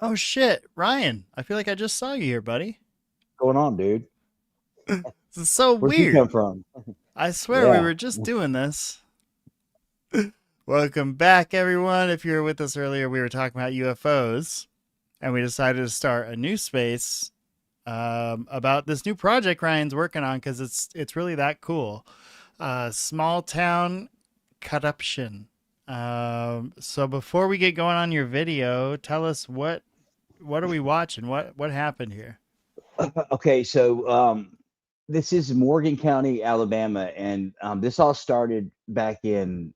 Oh shit, Ryan. I feel like I just saw you here, buddy. Going on, dude? This is so Where'd you weird. come from? I swear we Yeah. were just doing this. Welcome back, everyone. If you were with us earlier, we were talking about UFOs, and we decided to start a new space about this new project Ryan's working on because it's really that cool. Small town corruption. So before we get going on your video, tell us what are we watching? What happened here? Okay, so this is Morgan County, Alabama, and this all started back in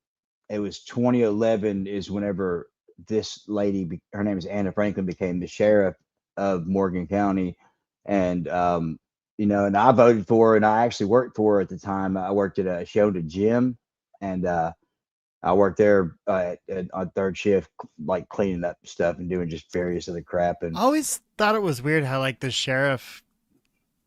it was 2011 is whenever this lady, her name is Anna Franklin, became the sheriff of Morgan County, and and I voted for her, and I actually worked for her at the time. I worked at she owned a gym, and I worked there on third shift, like cleaning up stuff and doing just various other crap. I And always thought it was weird how like the sheriff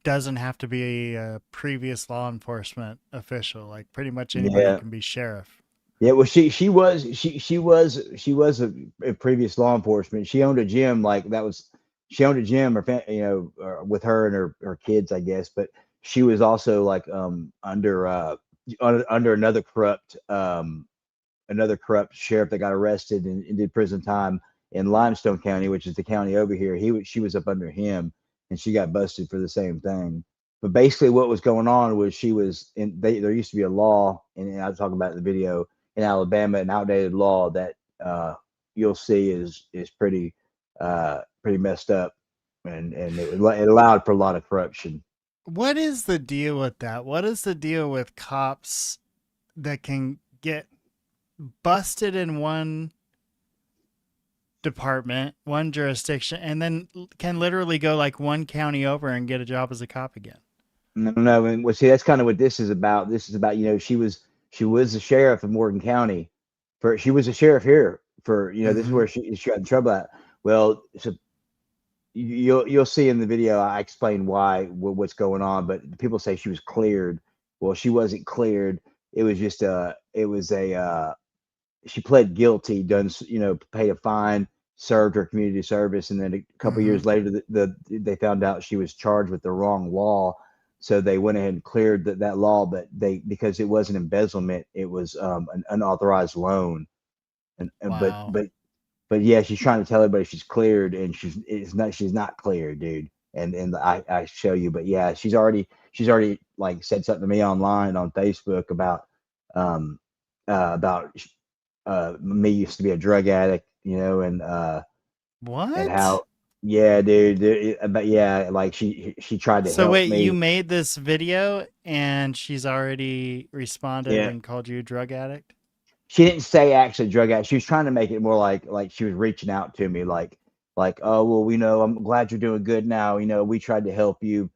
doesn't have to be a previous law enforcement official. Like pretty much anybody yeah, can be sheriff. yeah. Well, she was a previous law enforcement. She owned a gym, like that was she owned a gym, with her and her kids, I guess. But she was also like under another corrupt sheriff that got arrested and did prison time in Limestone County, which is the county over here. She was up under him, and she got busted for the same thing. But basically, what was going on was she was in. There used to be a law, and I was talking about in the video in Alabama, an outdated law that you'll see is pretty messed up, and it allowed for a lot of corruption. What is the deal with that? What is the deal with cops that can get busted in one department, one jurisdiction, and then can literally go like one county over and get a job as a cop again? No, no, and well, see, that's kind of what this is about. This is about, she was the sheriff of Morgan County. She was a sheriff here for, this is Mm-hmm. where she got in trouble at. Well, so you'll see in the video I explain what's going on, but people say she was cleared. Well, she wasn't cleared. It was just it was a she pled guilty, paid a fine, served her community service, and then a couple Mm-hmm. years later, they found out she was charged with the wrong law, so they went ahead and cleared that law. But because it wasn't embezzlement, it was an unauthorized loan, and Wow. but yeah, she's trying to tell everybody she's cleared, and she's not cleared, dude. And I show you, but yeah, she's already like said something to me online on Facebook um about me used to be a drug addict, and What? how, yeah, dude, but yeah, like she tried to So help wait, you me. made this video and she's already responded Yeah, and called you a drug addict? she didn't say actually drug addict. She was trying to make it more like she was reaching out to me, like, oh well, I'm glad you're doing good now. We tried to help you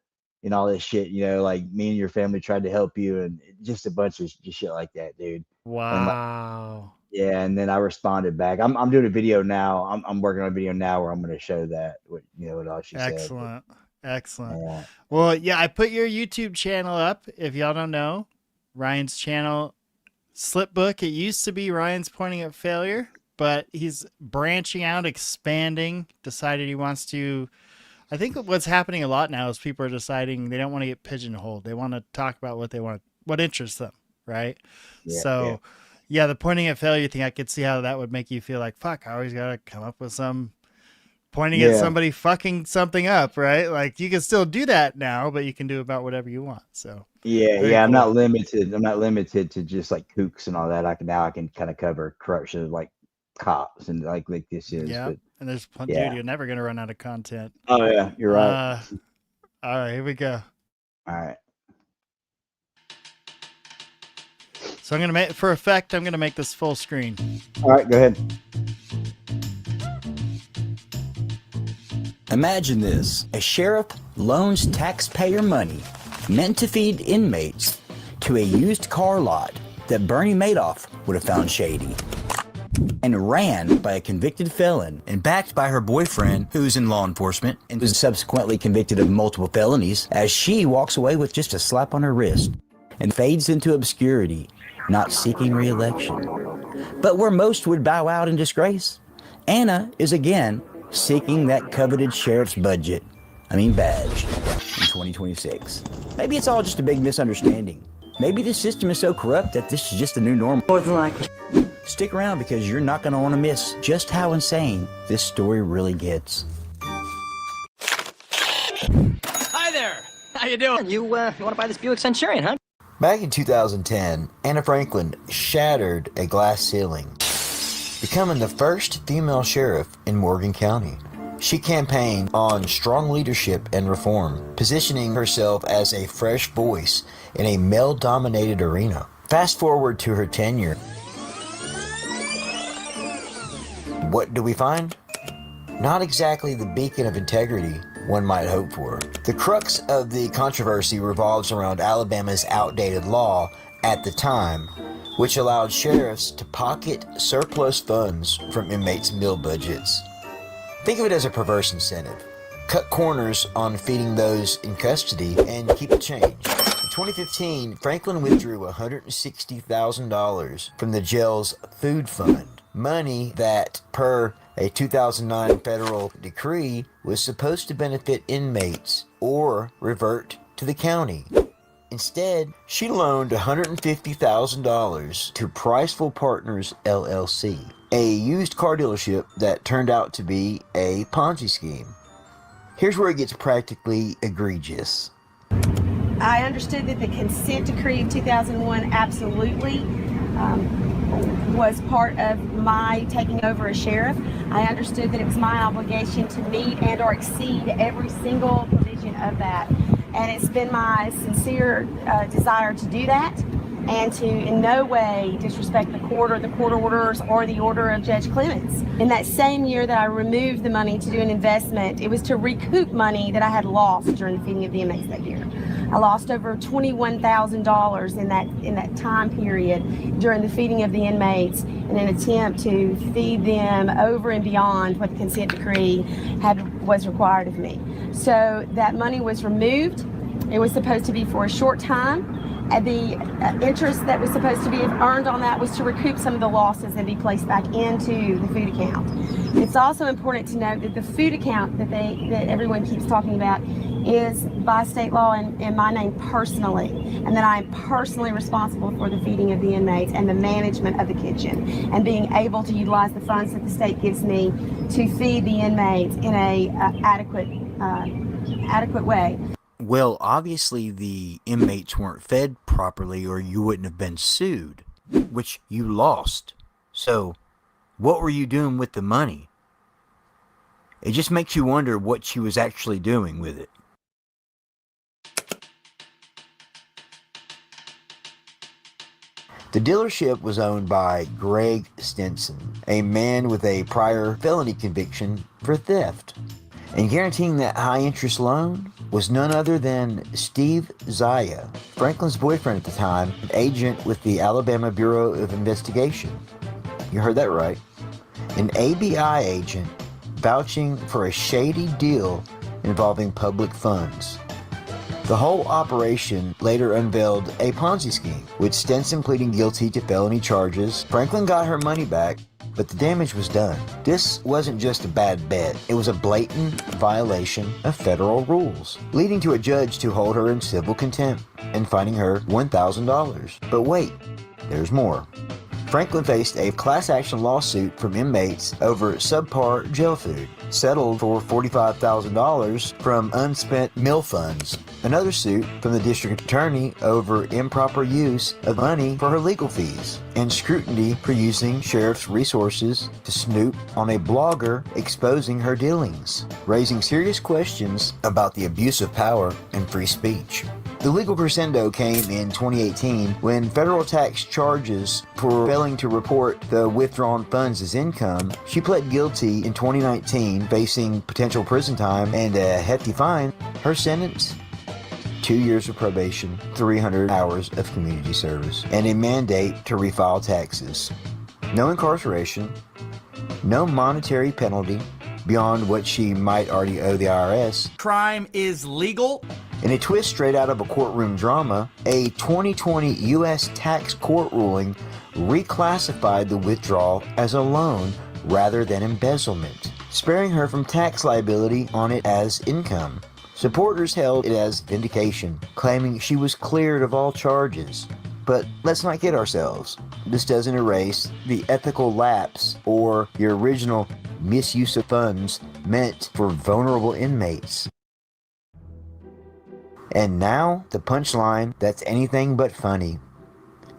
and all this shit. Like me and your family tried to help you, and just a bunch of just shit like that, dude. And like, Wow. yeah, and then I responded back. I'm doing a video now. I'm working on a video now where I'm going to show that what all she said. But Excellent. Excellent. yeah, Well, yeah, I put your YouTube channel up. If y'all don't know, Ryan's channel, Slipbook, it used to be Ryan's Pointing at Failure, but he's branching out, expanding, decided he wants to. I think what's happening a lot now is people are deciding they don't want to get pigeonholed. They want to talk about what they want, what interests them, right? yeah, yeah, So, yeah, the pointing at failure thing, I could see how that would make you feel like, fuck, I always got to come up with some pointing at yeah, somebody fucking something up, right? Like you can still do that now, but you can do about whatever you want. So, yeah, very yeah. I'm not cool. limited. I'm not limited to just like kooks and all that. I can kind of cover corruption of like cops and like this is. Yeah. But And there's, dude, yeah. you're never going to run out of content. Oh yeah, you're right. Uh, all right, here we go. All right. So I'm going to make, for effect, I'm going to make this full screen. All right, go ahead. Imagine this: a sheriff loans taxpayer money meant to feed inmates to a used car lot that Bernie Madoff would have found shady, and ran by a convicted felon and backed by her boyfriend, who's in law enforcement and was subsequently convicted of multiple felonies, as she walks away with just a slap on her wrist and fades into obscurity, not seeking re-election. But where most would bow out in disgrace, Anna is again seeking that coveted sheriff's badge in 2026. Maybe it's all just a big misunderstanding. Maybe the system is so corrupt that this is just the new normal. More than likely. Stick around because you're not going to want to miss just how insane this story really gets. Hi there. How you doing? You want to buy this Buick Centurion, huh? Back in 2010, Anna Franklin shattered a glass ceiling, becoming the first female sheriff in Morgan County. She campaigned on strong leadership and reform, positioning herself as a fresh voice in a male-dominated arena. Fast forward to her tenure. What do we find? Not exactly the beacon of integrity one might hope for. The crux of the controversy revolves around Alabama's outdated law at the time, which allowed sheriffs to pocket surplus funds from inmates' meal budgets. Think of it as a perverse incentive. Cut corners on feeding those in custody and keep the change. In 2015, Franklin withdrew $160,000 from the jail's food fund, money that, per a 2009 federal decree, was supposed to benefit inmates or revert to the county. Instead, she loaned $150,000 to Priceful Partners LLC, a used car dealership that turned out to be a Ponzi scheme. Here's where it gets practically egregious. I understood that the consent decree of 2001 absolutely was part of my taking over as sheriff. I understood that it was my obligation to meet and or exceed every single provision of that. And it's been my sincere desire to do that and to in no way disrespect the court or the court orders or the order of Judge Clemens. In that same year that I removed the money to do an investment, it was to recoup money that I had lost during the feeding of the inmates that year. I lost over $21,000 in that time period during the feeding of the inmates in an attempt to feed them over and beyond what the consent decree was required of me. So that money was removed. It was supposed to be for a short time. And the interest that was supposed to be earned on that was to recoup some of the losses and be placed back into the food account. It's also important to note that the food account that everyone keeps talking about is by state law in my name personally, and that I am personally responsible for the feeding of the inmates and the management of the kitchen and being able to utilize the funds that the state gives me to feed the inmates in a adequate way. Well, obviously the inmates weren't fed properly or you wouldn't have been sued, which you lost. So, what were you doing with the money? It just makes you wonder what she was actually doing with it. The dealership was owned by Greg Stinson, a man with a prior felony conviction for theft. And guaranteeing that high-interest loan was none other than Steve Zaya, Franklin's boyfriend at the time, an agent with the Alabama Bureau of Investigation. You heard that right. An ABI agent vouching for a shady deal involving public funds. The whole operation later unveiled a Ponzi scheme, with Stinson pleading guilty to felony charges. Franklin got her money back, but the damage was done. This wasn't just a bad bet, it was a blatant violation of federal rules, leading to a judge to hold her in civil contempt and fining her $1,000. But wait, there's more. Franklin faced a class action lawsuit from inmates over subpar jail food, settled for $45,000 from unspent meal funds. Another suit from the district attorney over improper use of money for her legal fees, and scrutiny for using sheriff's resources to snoop on a blogger exposing her dealings, raising serious questions about the abuse of power and free speech. The legal crescendo came in 2018 when federal tax charges for failing to report the withdrawn funds as income. She pled guilty in 2019, facing potential prison time and a hefty fine. Her sentence? 2 years of probation, 300 hours of community service, and a mandate to refile taxes. No incarceration, no monetary penalty beyond what she might already owe the IRS. Crime is legal. In a twist straight out of a courtroom drama, a 2020 U.S. tax court ruling reclassified the withdrawal as a loan rather than embezzlement, sparing her from tax liability on it as income. Supporters held it as vindication, claiming she was cleared of all charges. But let's not kid ourselves. This doesn't erase the ethical lapse or the original misuse of funds meant for vulnerable inmates. And now, the punchline that's anything but funny.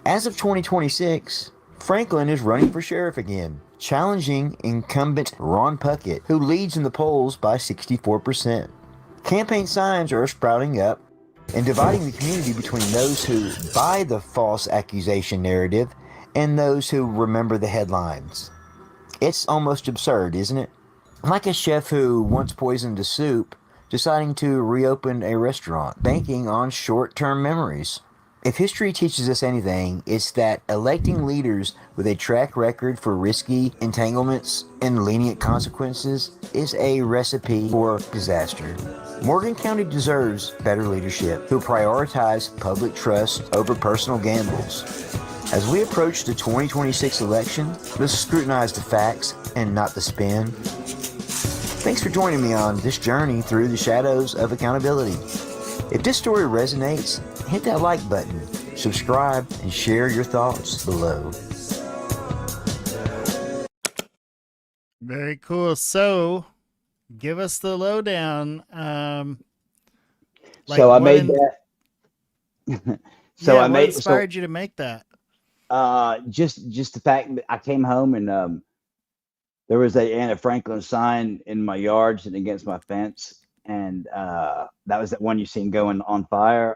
As of 2026, Franklin is running for sheriff again, challenging incumbent Ron Puckett, who leads in the polls by 64%. Campaign signs are sprouting up and dividing the community between those who buy the false accusation narrative and those who remember the headlines. It's almost absurd, isn't it? Like a chef who once poisoned a soup, deciding to reopen a restaurant, banking on short-term memories. If history teaches us anything, it's that electing leaders with a track record for risky entanglements and lenient consequences is a recipe for disaster. Morgan County deserves better leadership who prioritize public trust over personal gambles. As we approach the 2026 election, let's scrutinize the facts and not the spin. Thanks for joining me on this journey through the shadows of accountability. If this story resonates, hit that like button, subscribe, and share your thoughts below. Very cool. So, give us the lowdown. So I made that. So what inspired you to make that? Just the fact that I came home and there was a Anna Franklin sign in my yard sitting against my fence, and that was that one you seen going on fire.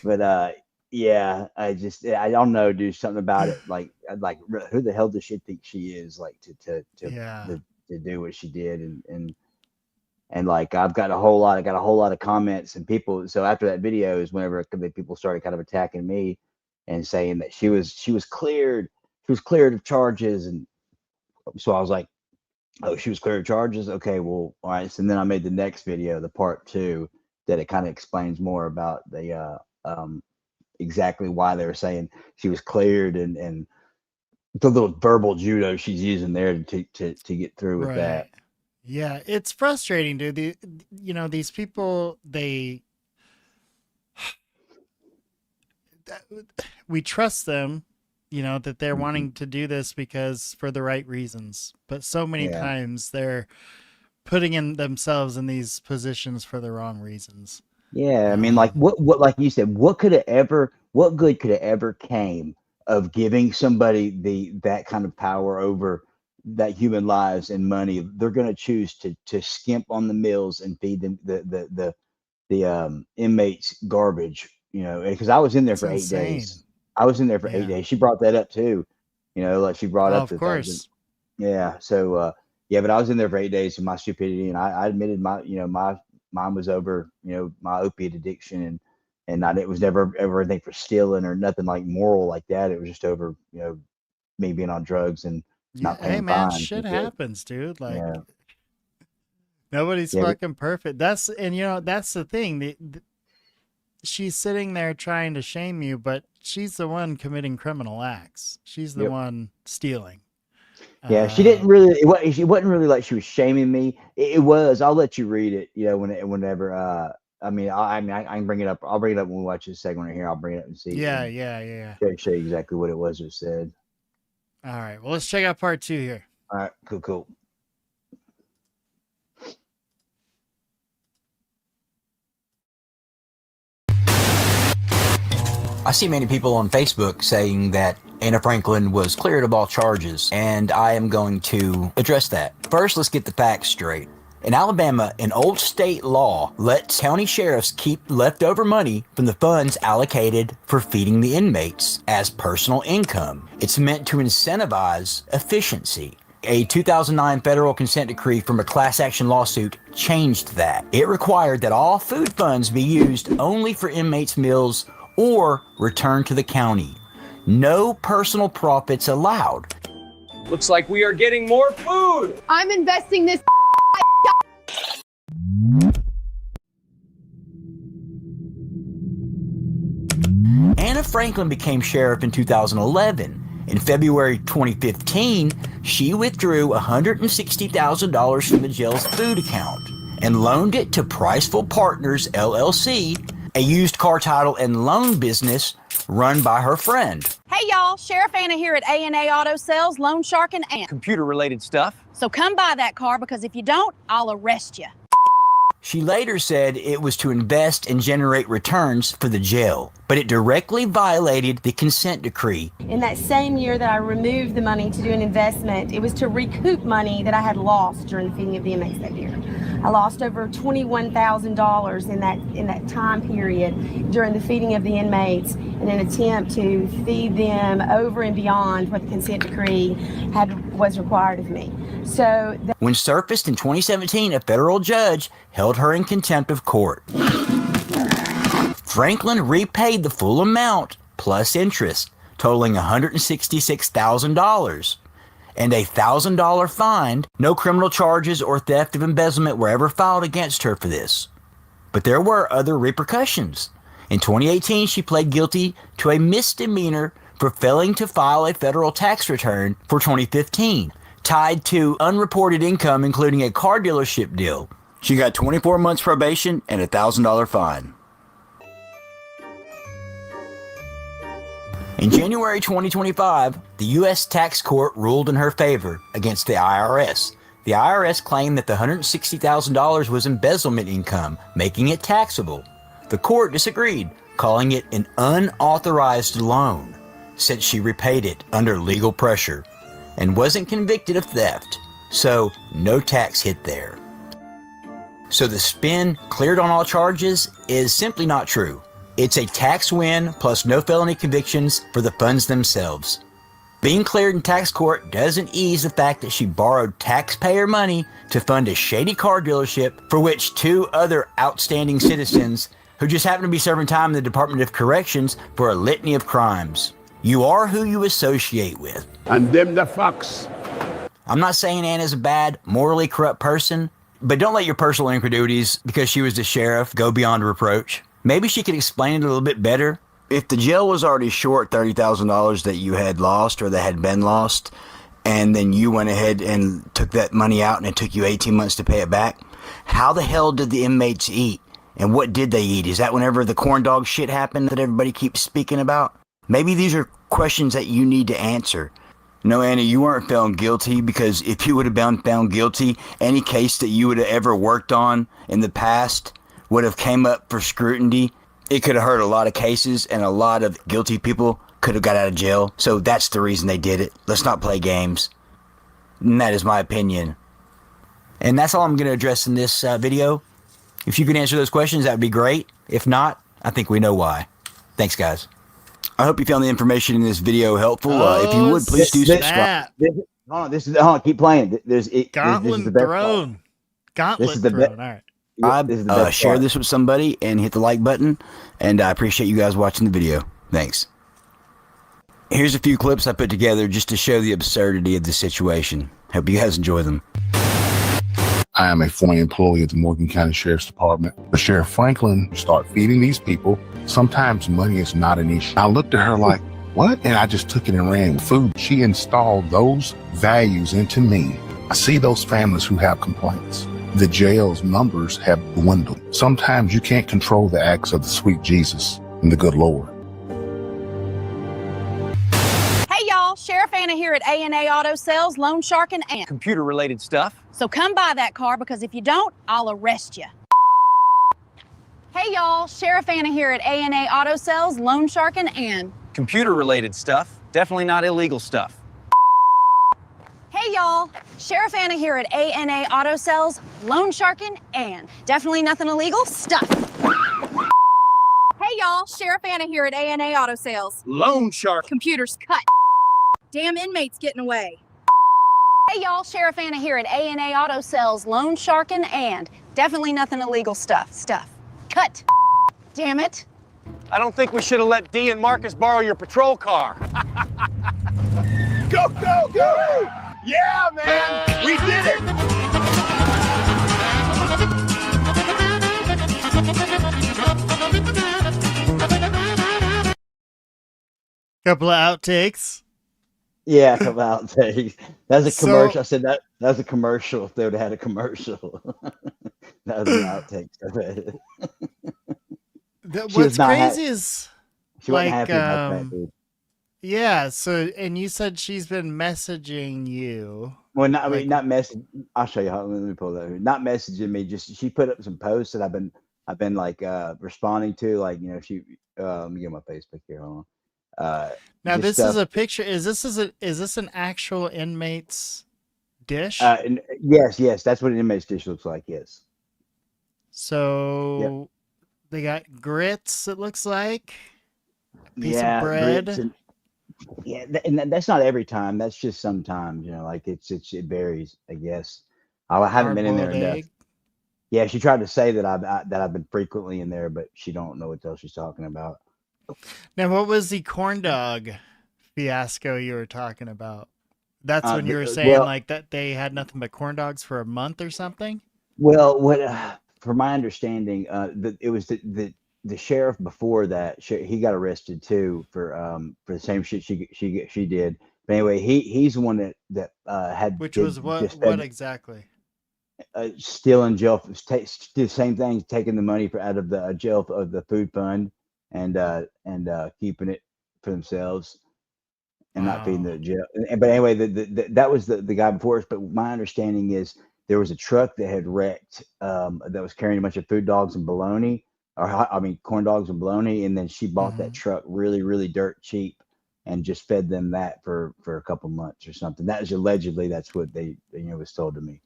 But yeah, I don't know, dude, something about it, like who the hell does she think she is, like to do what she did, and like I got a whole lot of comments and people. So after that video is whenever people started kind of attacking me and saying that she was cleared of charges. And so I was like, oh, she was cleared of charges, okay, well, all right. So then I made the next video, the part 2, that it kind of explains more about the exactly why they were saying she was cleared, and the little verbal judo she's using there to get through with that. Yeah, it's frustrating, dude. These people, we trust them, that they're wanting to do this because for the right reasons. But so many times they're putting in themselves in these positions for the wrong reasons. Yeah, I mean, like what like you said, what good could have ever came of giving somebody that kind of power over that human lives and money? They're going to choose to skimp on the meals and feed them the inmates garbage, because I was in there for 8 days. I was in there for 8 days. She brought that up too, like she brought up of course. Yeah. So but I was in there for 8 days of my stupidity, and I admitted mine was over, my opiate addiction, and it was never ever anything for stealing or nothing like moral like that. It was just over, me being on drugs and not paying hey man, fines. shit happens, dude. Like nobody's fucking perfect. That's the thing. She's sitting there trying to shame you, but she's the one committing criminal acts. She's the one stealing. Yeah, she didn't really. It wasn't really like she was shaming me. It was. I'll let you read it. Whenever. I can bring it up. I'll bring it up when we watch this segment right here. I'll bring it up and see. Yeah. Show you exactly what it was it said. All right. Well, let's check out part 2 here. All right. Cool. I see many people on Facebook saying that Anna Franklin was cleared of all charges, and I am going to address that. First, let's get the facts straight. In Alabama, an old state law lets county sheriffs keep leftover money from the funds allocated for feeding the inmates as personal income. It's meant to incentivize efficiency. A 2009 federal consent decree from a class action lawsuit changed that. It required that all food funds be used only for inmates' meals or returned to the county. No personal profits allowed. Looks like we are getting more food. I'm investing this. Anna Franklin became sheriff in 2011, In February 2015, she withdrew $160,000 from the jail's food account and loaned it to Priceful Partners, LLC, a used car title and loan business run by her friend. Hey y'all, Sheriff Anna here at A&A Auto Sales, Loan Shark and Ant. Computer-related stuff. So come buy that car because if you don't, I'll arrest you. She later said it was to invest and generate returns for the jail, but it directly violated the consent decree. In that same year that I removed the money to do an investment, it was to recoup money that I had lost during the feeding of the inmates that year. I lost over $21,000 in that time period during the feeding of the inmates in an attempt to feed them over and beyond what the consent decree was required of me. So when surfaced in 2017, a federal judge held her in contempt of court. Franklin repaid the full amount plus interest, totaling $166,000, and a $1,000 fine. No criminal charges or theft of embezzlement were ever filed against her for this. But there were other repercussions. In 2018, she pled guilty to a misdemeanor for failing to file a federal tax return for 2015, tied to unreported income, including a car dealership deal. She got 24 months probation and a $1,000 fine. In January 2025, the U.S. Tax Court ruled in her favor against the IRS. The IRS claimed that the $160,000 was embezzlement income, making it taxable. The court disagreed, calling it an unauthorized loan, since she repaid it under legal pressure and wasn't convicted of theft, so no tax hit there. So the spin cleared on all charges is simply not true. It's a tax win plus no felony convictions for the funds themselves. Being cleared in tax court doesn't ease the fact that she borrowed taxpayer money to fund a shady car dealership for which two other outstanding citizens who just happen to be serving time in the Department of Corrections for a litany of crimes. You are who you associate with. And them the fucks. I'm not saying Anna's a bad, morally corrupt person, but don't let your personal incredulities, because she was the sheriff, go beyond reproach. Maybe she could explain it a little bit better. If the jail was already short $30,000 that you had lost or that had been lost, and then you went ahead and took that money out and it took you 18 months to pay it back, how the hell did the inmates eat? And what did they eat? Is that whenever the corn dog shit happened that everybody keeps speaking about? Maybe these are questions that you need to answer. No, Anna, you weren't found guilty, because if you would have been found guilty, any case that you would have ever worked on in the past would have came up for scrutiny. It could have hurt a lot of cases, and a lot of guilty people could have got out of jail. So that's the reason they did it. Let's not play games. And that is my opinion. And that's all I'm going to address in this video. If you can answer those questions, that would be great. If not, I think we know why. Thanks, guys. I hope you found the information in this video helpful. If you would, please do subscribe. Hold on, keep playing. Gauntlet thrown. Gauntlet thrown. All right. Share this with somebody and hit the like button. And I appreciate you guys watching the video. Thanks. Here's a few clips I put together just to show the absurdity of the situation. Hope you guys enjoy them. I am a former employee of the Morgan County Sheriff's Department. But Sheriff Franklin start feeding these people. Sometimes money is not an issue. I looked at her like, what? And I just took it and ran with food. She installed those values into me. I see those families who have complaints. The jail's numbers have dwindled. Sometimes you can't control the acts of the sweet Jesus and the good Lord. Hey y'all, Sheriff Anna here at A&A Auto Sales, Loan Shark and Ant. Computer-related stuff. So come buy that car because if you don't, I'll arrest you. Hey y'all, Sheriff Anna here at A&A Auto Sales, Loan Shark and Ant. Computer-related stuff. Definitely not illegal stuff. Hey y'all, Sheriff Anna here at A&A Auto Sales, Loan Shark and Ant. Definitely nothing illegal stuff. Hey y'all, Sheriff Anna here at A&A Auto Sales. Loan Shark. Computers cut. Damn inmates getting away. Hey y'all, Sheriff Anna here at A&A Auto Sales, Loan Shark and Ant. Definitely nothing illegal stuff. Cut. Damn it. I don't think we should have let Dee and Marcus borrow your patrol car. Go, go, go! Yeah, man! We did it! Couple of outtakes. Yeah, come out. That's a So commercial. I said that's a commercial. If they would have had a commercial, that was the outtakes of it. She was what's not happy. crazy is She wasn't like happy about that, dude. yeah, so and you said she's been messaging you. Well, not, I Like mean, not message. I'll show you how. Let me pull that. Not messaging me. Just she put up some posts that I've been like responding to. Like let me get my Facebook here. Hold on. now Just this is stuff. a picture. Is this an actual inmate's dish? Yes, that's what an inmate's dish looks like. Yes. Yep. So they got grits, it looks like. A piece of Yeah, grits bread. and that's not every time. That's just sometimes. Like it varies. I guess. I haven't Hard been in there boiled enough. egg. Yeah, she tried to say that I've been frequently in there, but she don't know what the hell she's talking about. Now what was the corn dog fiasco you were talking about? That's when you were saying Well, like that they had nothing but corn dogs for a month or something? what from my understanding, it was the sheriff before that. He got arrested too for the same shit she did. But anyway, he's the one that had Which was did what just what fed exactly? stealing jail, did the same thing, taking the money out of the jail of the food fund and keeping it for themselves and not feeding Wow. the jail. But anyway, that was the guy before us. But my understanding is there was a truck that had wrecked that was carrying a bunch of food dogs and bologna, I mean corn dogs and bologna, and then she bought that Hmm. truck really really dirt cheap and just fed them that for a couple months or something. That is allegedly that's what they was told to me.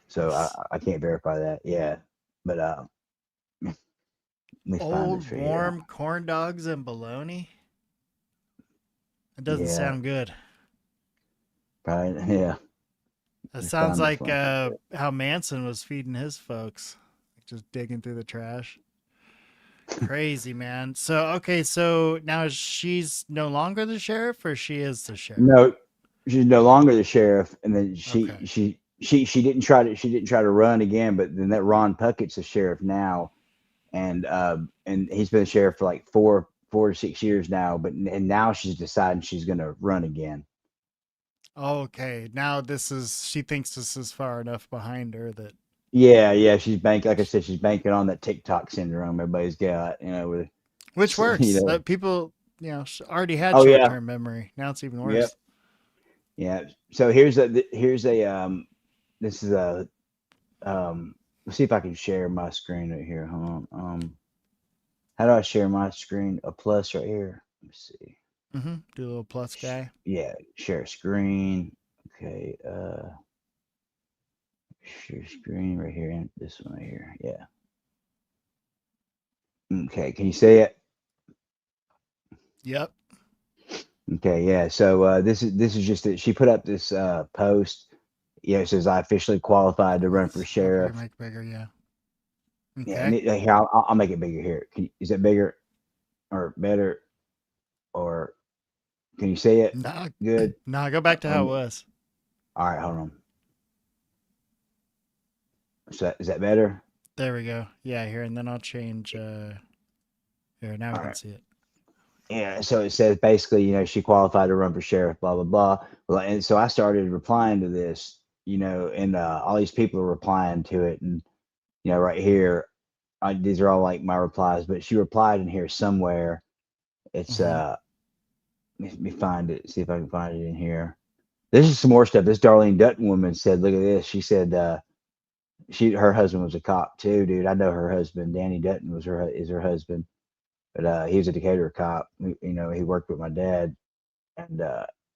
So Yikes. I can't verify that. Yeah, but let me find this Old right here. warm corn dogs and bologna? It doesn't Yeah, sound good. right. Yeah, That let me sounds find this like one. how Manson was feeding his folks, like just digging through the trash. Crazy, man. So, okay, so now she's no longer the sheriff, or she is the sheriff? No, she's no longer the sheriff, and then Okay. she didn't try to run again, but then that Ron Puckett's the sheriff now, and he's been the sheriff for like 4 to 6 years now, and now she's deciding she's gonna run again. Okay. Now she thinks this is far enough behind her that. Yeah, like I said, she's banking on that TikTok syndrome everybody's got, with Which you works. know. People, already had Oh yeah, short-term memory. Now it's even yep, worse. yeah. So here's a this is a let's see if I can share my screen right here. Hold on. How do I share my screen? A plus right here. Let me see. Do a little plus guy. Yeah, share screen. Okay, share screen right here, and this one right here. Yeah. Okay, can you see it? Yep. Okay, yeah. So this is just that she put up this post. It says I officially qualified to run for Up here, sheriff. make bigger. Yeah. Yeah, and Okay. here I'll make it bigger here. Is it bigger or better or can you see it? Nah, Good. nah, go back to how it was. All right, hold on. Is that better? There we go. Yeah, here, and then I'll change. Here, now we All can right. see it. Yeah. So it says basically, she qualified to run for sheriff, blah blah blah. Well, and so I started replying to this, and all these people are replying to it, and right here, these are all like my replies. But she replied in here somewhere. It's Hmm. let me find it. See if I can find it in here. This is some more stuff. This Darlene Dutton woman said, "Look at this." She said, her husband was a cop too, dude. I know her husband. Danny Dutton is her husband, but he was a Decatur cop. He worked with my dad, and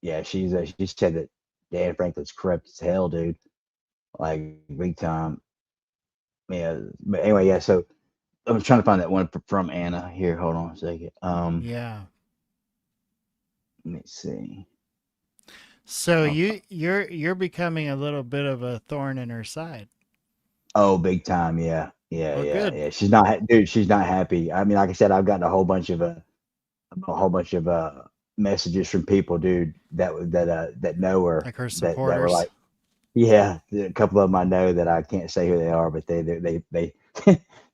yeah, she said that Dan Franklin's corrupt as hell, dude. Like big time. Yeah, but anyway, yeah. So I was trying to find that one from Anna. Here, hold on a second. Yeah. Let me see. So Oh, you're becoming a little bit of a thorn in her side. oh, big time. Yeah, yeah, Well, yeah, good. yeah. She's not, dude. She's not happy. I mean, like I said, I've gotten a whole bunch of messages from people, dude, that know her, Like her that were supporters. like, yeah, a couple of them I know that I can't say who they are, but they they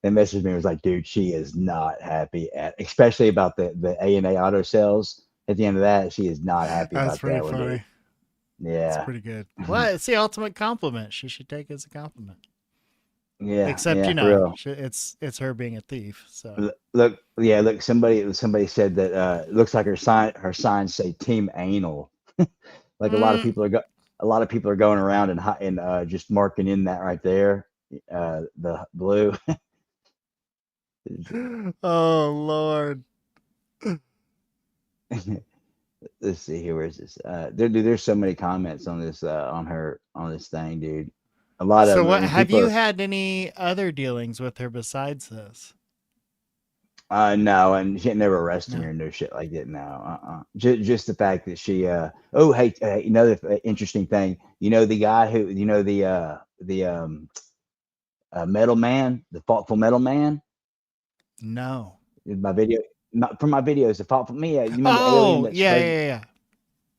messaged me and was like, dude, she is not happy especially about the A&A auto sales. at the end of that, she is not happy That's about pretty that one, dude. funny. That's Yeah. pretty good. Well, it's the ultimate compliment. She should take it as a compliment. Yeah. Except Yeah. For real. it's her being a thief. So Look, yeah, look. Somebody said that it looks like her signs say Team Anal. Like a lot of people are going around and just marking in that right there, the blue. oh Lord. Let's see here. Where's this? There's so many comments on this on this thing, dude. A lot So of what them. have People you are, had any other dealings with her besides this? no, and she never arrested me No. or no shit like that. No, just the fact that she. Oh, hey, another interesting thing. You know the guy who, metal man, the thoughtful metal man. No. In my video, from my videos, the thoughtful me. You remember the alien Oh, that yeah, sprayed? yeah, yeah.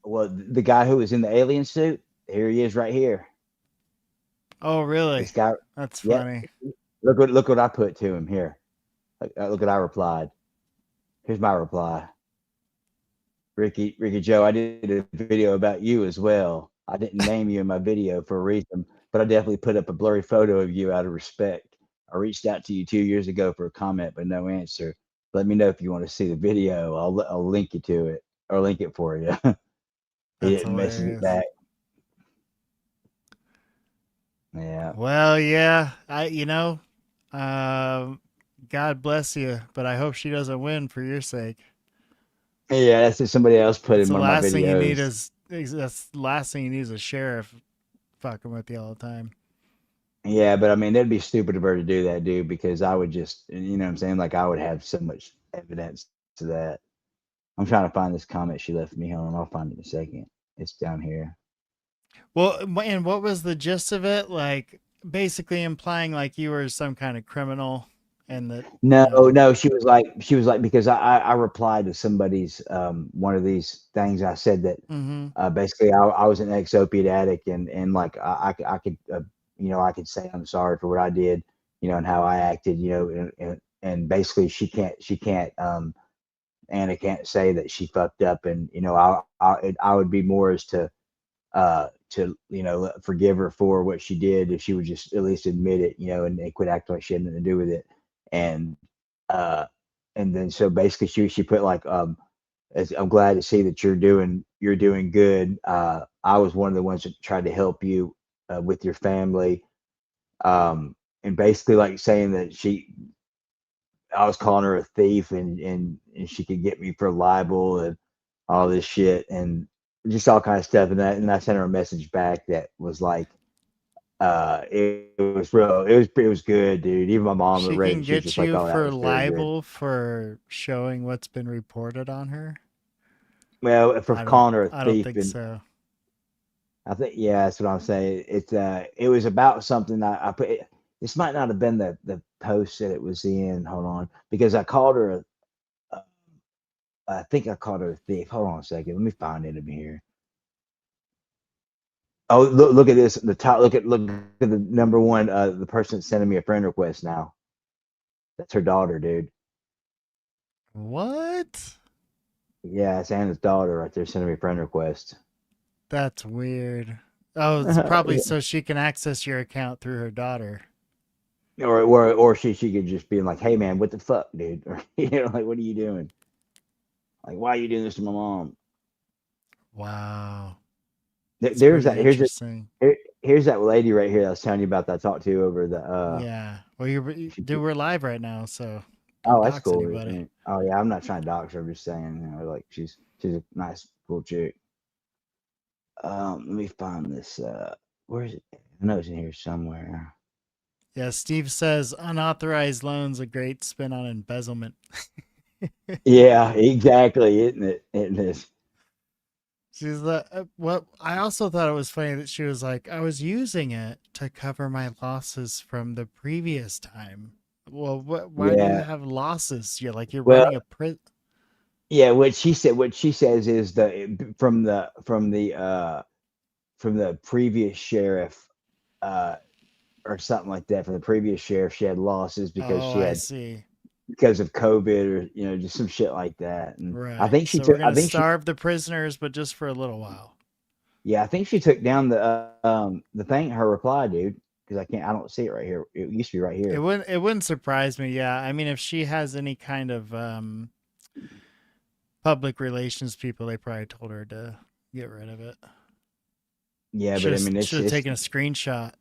Well, the guy who was in the alien suit. Here he is, right here. Oh, really? This guy. That's Yep. funny. Look what I put to him here. Look what I replied. Here's my reply. Ricky Joe, I did a video about you as well. I didn't name you in my video for a reason, but I definitely put up a blurry photo of you out of respect. I reached out to you 2 years ago for a comment, but no answer. Let me know if you want to see the video. I'll link you to it or link it for you. He That's didn't message me hilarious. back. Yeah. Well, yeah, God bless you, but I hope she doesn't win for your sake. Yeah, that's just somebody else put That's in the one of my last thing you need videos. that's the last thing you need is a sheriff fucking with you all the time. Yeah, but I mean, that'd be stupid of her to do that, dude, because I would just, you know what I'm saying? Like, I would have so much evidence to that. I'm trying to find this comment she left me. Hold on, I'll find it in a second. It's down here. Well, and what was the gist of it? Like, basically implying like you were some kind of criminal and that, No, no, she was like, because I replied to somebody's one of these things. I said that mm-hmm. basically I was an ex-opiate addict, and like I could I could say I'm sorry for what I did, and how I acted, and basically she can't Anna can't say that she fucked up, and I would be more as to forgive her for what she did if she would just at least admit it, and quit acting like she had nothing to do with it. And uh and then so basically she put like I'm glad to see that you're doing good. I was one of the ones that tried to help you with your family. And basically like saying that I was calling her a thief, and she could get me for libel and all this shit, and just all kind of stuff. And I sent her a message back that was like, it was real. It was good, dude. Even my mom She read can it. She was get just like, you "Oh, that for was very good." libel for showing what's been reported on her. Well, for I don't calling her a I don't thief, think and so. I think yeah, that's what I'm saying. It was about something I put. This might not have been the post that it was in. Hold on, because I called her a I think I called her a thief. Hold on a second. Let me find it in here. Oh, look at this. The top. Look at the number one. The person sending me a friend request now. That's her daughter, dude. What? Yeah, it's Anna's daughter right there sending me a friend request. That's weird. Oh, it's probably so she can access your account through her daughter. Or she could just be like, "Hey man, what the fuck, dude?" Or like, "What are you doing? Like, why are you doing this to my mom?" Wow. It's There's that. pretty interesting. Here's that lady right here that I was telling you about that I talked to over the. Yeah. Well, we're live right now, so don't Oh, that's dox cool. anybody. Oh yeah, I'm not trying to dox her. I'm just saying, like she's a nice, cool chick. Let me find this. Where is it? I know it's in here somewhere. Yeah, Steve says unauthorized loans a great spin on embezzlement. Yeah, exactly. Isn't it? Isn't it? She's like, what? I also thought it was funny that she was like, I was using it to cover my losses from the previous time. Well, why do you Yeah. have losses? You're Well, running a prison. yeah. What she says is from the previous sheriff, uh, or something like that. From the previous sheriff, she had losses because Oh, she I had see. because of COVID or just some shit like that. And I Right. think she So we're took. I gonna think she. starve the prisoners, but just for a little while. Yeah, I think she took down the thing. Her reply, dude. Because I can't. I don't see it right here. It used to be right here. It wouldn't surprise me. Yeah. I mean, if she has any kind of public relations people, they probably told her to get rid of it. Yeah, but Should I have mean, should have taken a screenshot.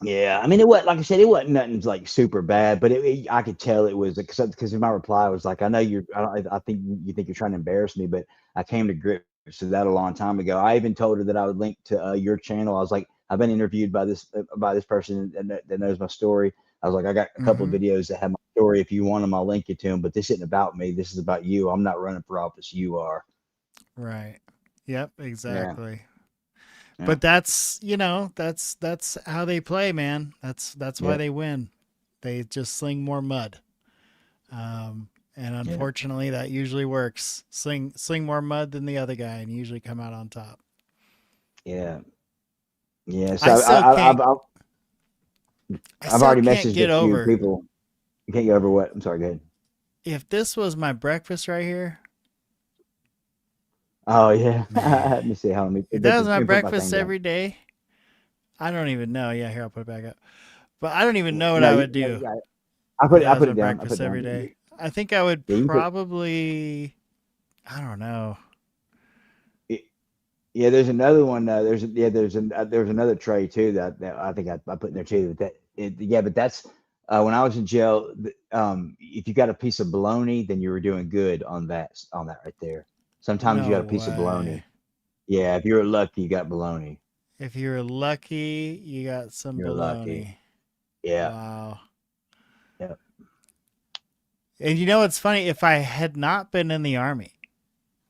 Yeah, I mean, it wasn't like I said, it wasn't nothing like super bad, but I could tell it was because my reply was like, I know you're, I think you think you're trying to embarrass me, but I came to grips with that a long time ago. I even told her that I would link to your channel. I was like, I've been interviewed by this person that knows my story. I was like, I got a couple of Mm-hmm. videos that have my story. If you want them, I'll link you to them. But this isn't about me. This is about you. I'm not running for office. You are. Right. Yep. Yeah. Exactly. Yeah. But that's how they play, man. That's why Yeah. they win. They just sling more mud. And Yeah. unfortunately, that usually works. Sling more mud than the other guy, and usually come out on top. Yeah. Yeah. I So still can't. I I've still already can't messaged get a few over people. You can't go over what? I'm sorry, go ahead. if this was my breakfast right here. Oh yeah. Man, Let me see how let me if put that was this. my Let me put my breakfast thing down. every day, I don't even know. Yeah, here I'll put it back up. But I don't even know what No, I you, would no, do you got it. if that I was put my it down. I put breakfast it every down. day. I think I would Yeah, you put. probably. I don't know. Yeah, there's another one. There's another tray too that I think I put in there too. Yeah, but that's when I was in jail. If you got a piece of bologna, then you were doing good on that right there. Sometimes you got No a piece of way. bologna. Yeah, if you're lucky, you got bologna. If you're lucky, you got some You're lucky. baloney. Yeah. Wow. Yeah. And you know what's funny? If I had not been in the army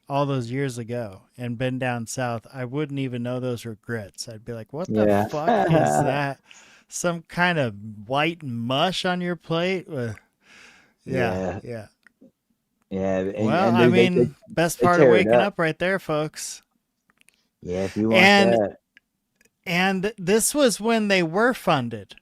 all those years ago and been down south, I wouldn't even know those were grits. I'd be like, what the Yeah. fuck is that? Some kind of white mush on your plate? Yeah, Yeah. yeah. Yeah. Well, And I dude, mean, best they part of tear it waking up. up right there, folks. Yeah, if you want And that. and this was when they were funded.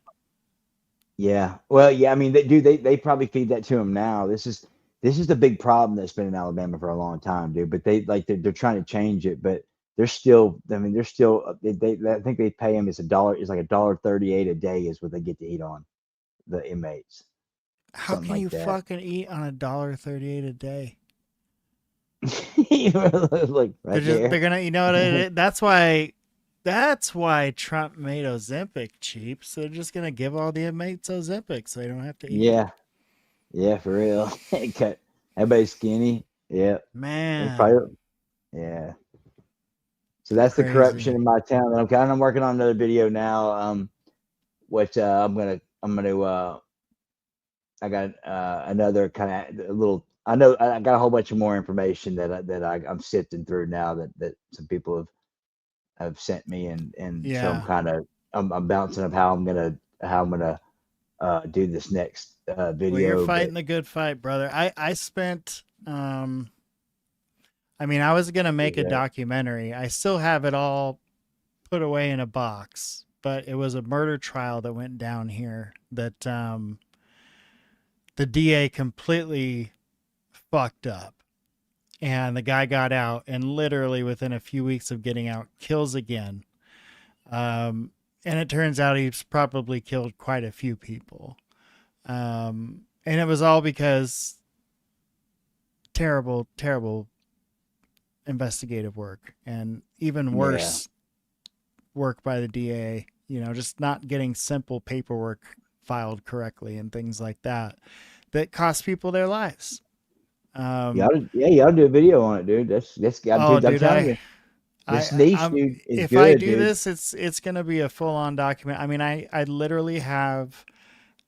Yeah. Well, yeah, I mean, they probably feed that to them now. This is the big problem that's been in Alabama for a long time, dude. But they're trying to change it, but they're still. I mean, they're still. They I think they pay them it's a dollar. It's like $1.38 a day is what they get to eat on the inmates, How something can like you that. fucking eat on $1.38 a day? Look right there. They're gonna, you know what that's why Trump made Ozempic cheap. So they're just gonna give all the inmates Ozempic so they don't have to eat. Yeah. Yeah, for real. Cut. Everybody's skinny. Yeah. That's Man, probably. Yeah. So that's the corruption crazy. in my town. Okay, and I'm working on another video now. Which I'm gonna I got another kind of a little. I know I got a whole bunch of more information I'm sifting through now that some people have sent me, and so Yeah. I'm bouncing of how I'm gonna do this next Well, you're video. But fighting the good fight, brother. I spent I mean, I was gonna make a yeah, documentary. I still have it all put away in a box, but it was a murder trial that went down here that the DA completely fucked up. And the guy got out, and literally within a few weeks of getting out, kills again. And it turns out he's probably killed quite a few people. And it was all because terrible, terrible investigative work, and even yeah, worse work by the DA, just not getting simple paperwork filed correctly and things like that cost people their lives. Um, y'all do a video on it, dude. oh, Dude. I'm dude, telling you, this niche, I'm dude, is if I good, do dude. this, it's gonna be a full on document. I mean, I literally have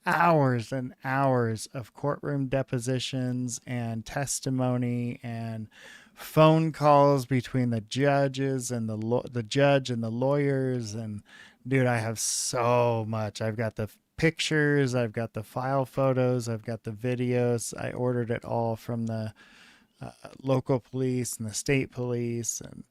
hours and hours of courtroom depositions and testimony and phone calls between the judges and the judge and the lawyers. And dude, I have so much. I've got the pictures, I've got the file photos, I've got the videos. I ordered it all from the local police and the state police. And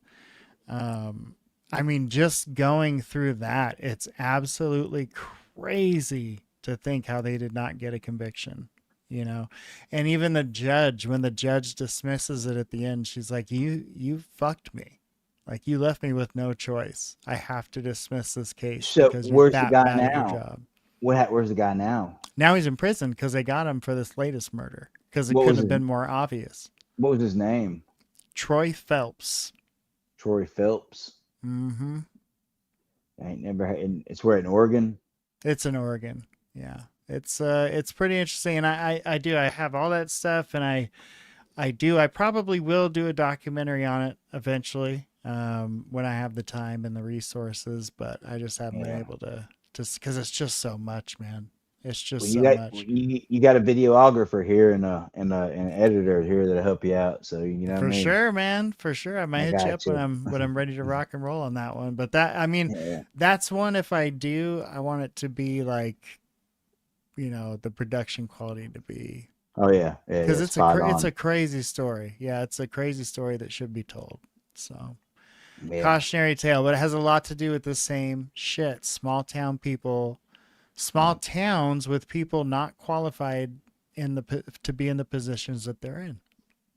I mean, just going through that, it's absolutely crazy to think how they did not get a conviction. you know. And even the judge, when the judge dismisses it at the end, she's like, you fucked me. Like, you left me with no choice. I have to dismiss this case So because you're where's the that guy bad at your now? job. Where's the guy now? Now he's in prison because they got him for this latest murder because it What couldn't was have his- been more obvious. What was his name? Troy Phelps. Troy Phelps. Mm-hmm. I ain't never had. It's where in Oregon. It's in Oregon. Yeah. It's pretty interesting. And I have all that stuff, and I probably will do a documentary on it eventually, when I have the time and the resources, but I just haven't been able to, just because it's just so much, man. It's just Well, so much. you got a videographer here and an editor here that'll help you out. So you know what I For mean? sure, man. For sure. I might I hit you got up you. when I'm ready to rock and roll on that one. But that, I mean, Yeah. that's one, if I do, I want it to be like, you know, the production quality to be, Oh yeah, yeah. because yeah, it's spot it's on. a crazy story. Yeah, it's a crazy story that should be told. So Yeah. cautionary tale, but it has a lot to do with the same shit. Small town people, small towns with people not qualified to be in the positions that they're in.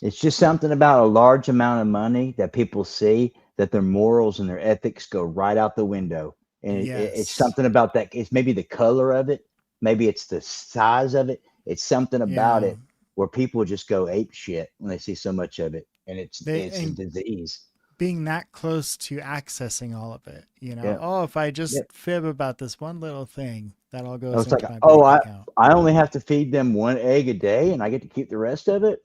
It's just something about a large amount of money that people see that their morals and their ethics go right out the window. And it's Yes. something about that. It's maybe the color of it. Maybe it's the size of it. It's something about Yeah. it where people just go ape shit when they see so much of it. And it's a and disease. being that close to accessing all of it, you know. Yeah. Oh, if I just Yeah. fib about this one little thing, that all goes It's into like, my oh, bank account. I only have to feed them one egg a day and I get to keep the rest of it.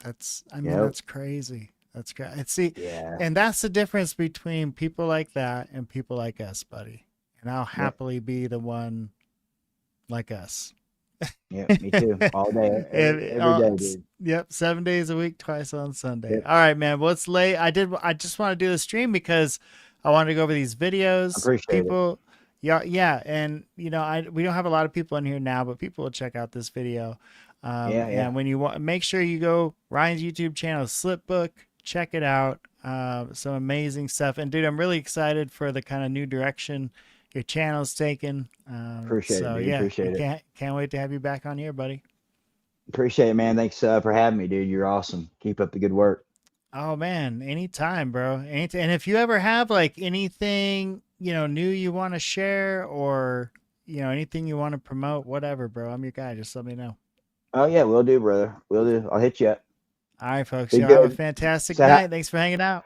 That's, I mean, Yep. that's crazy. That's great. See, Yeah. and that's the difference between people like that and people like us, buddy. And I'll happily be the one like us. Yeah, me too. All day, every day, dude. Yep, 7 days a week, twice on Sunday. Yep. All right, man. Well, it's late. I just want to do the stream because I wanted to go over these videos. Appreciate it. People, yeah, and you know, we don't have a lot of people in here now, but people will check out this video. Yeah. And when you want, make sure you go Ryan's YouTube channel, Slipbook. Check it out. Some amazing stuff. And dude, I'm really excited for the kind of new direction your channel's taken. Appreciate it, dude. Appreciate it. Can't wait to have you back on here, buddy. Appreciate it, man. Thanks for having me, dude. You're awesome. Keep up the good work. Oh man, anytime, bro. Anytime. And if you ever have like anything, you know, new you want to share, or you know, anything you want to promote, whatever, bro, I'm your guy. Just let me know. Oh yeah, we'll do, brother. We'll do. I'll hit you up. All right, folks. Be Y'all have a good. fantastic Say hi. night. Thanks for hanging out.